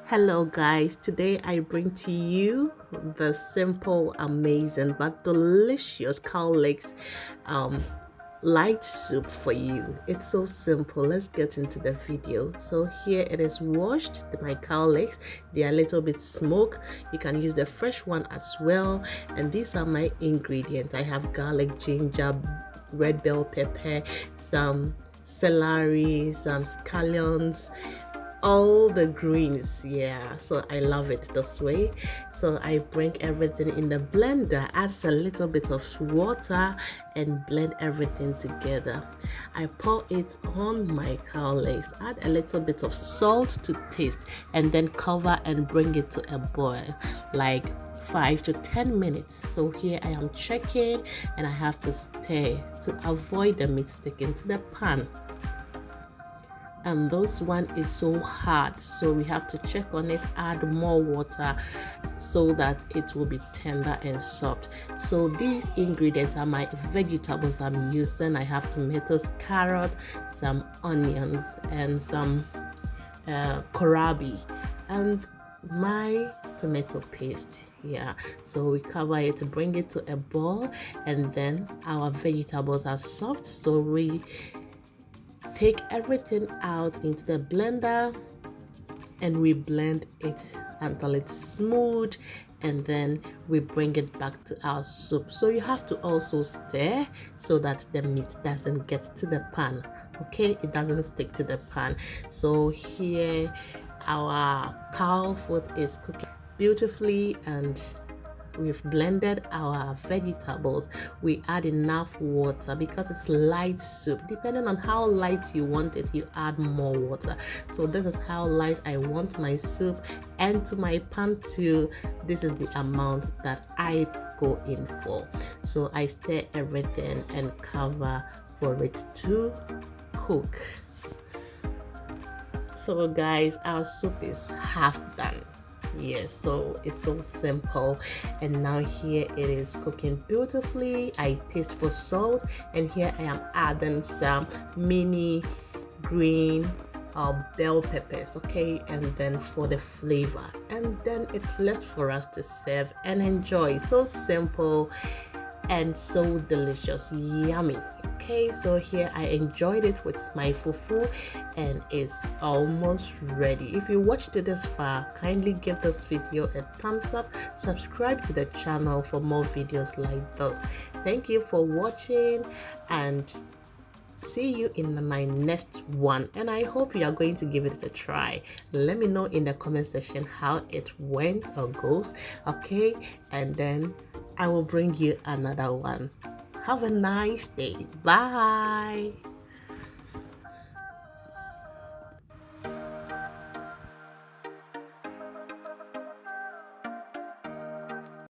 Hello guys, today I bring to you the simple, amazing but delicious cow legs um, light soup for you. It's so simple. Let's get into the video. So here it is washed, my cow legs. They are a little bit smoked. You can use the fresh one as well. And these are my ingredients. I have garlic, ginger, red bell pepper, some celery, some scallions, all the greens. Yeah, so I love it this way. So I bring everything in the blender, adds a little bit of water and blend everything together. I pour it on my cow legs, add a little bit of salt to taste, and then cover and bring it to a boil, like 5 to 10 minutes. So here I am checking, and I have to stir to avoid the meat sticking to the pan. And this one is so hard, so we have to check on it, add more water so that it will be tender and soft. So these ingredients are my vegetables I'm using. I have tomatoes, carrot, some onions, and some kohlrabi, and my tomato paste. Yeah, so we cover it, bring it to a boil, and then our vegetables are soft, so we take everything out into the blender and we blend it until it's smooth, and then we bring it back to our soup. So you have to also stir so that the meat doesn't get to the pan. Okay, it doesn't stick to the pan. So here our cow foot is cooking beautifully, and we've blended our vegetables. We add enough water because it's light soup. Depending on how light you want it, you add more water. So this is how light I want my soup, and to my pan too, this is the amount that I go in for. So I stir everything and cover for it to cook. So guys, our soup is half done. Yes, so it's so simple, and now here it is cooking beautifully. I taste for salt, and here I am adding some mini green bell peppers, okay, and then for the flavor, and then it's left for us to serve and enjoy. So simple and so delicious, yummy. Okay, so here I enjoyed it with my fufu, and it's almost ready. If you watched it this far, kindly give this video a thumbs up, subscribe to the channel for more videos like this. Thank you for watching, and see you in my next one, and I hope you are going to give it a try. Let me know in the comment section how it went or goes, okay, and then I will bring you another one. Have a nice day. Bye.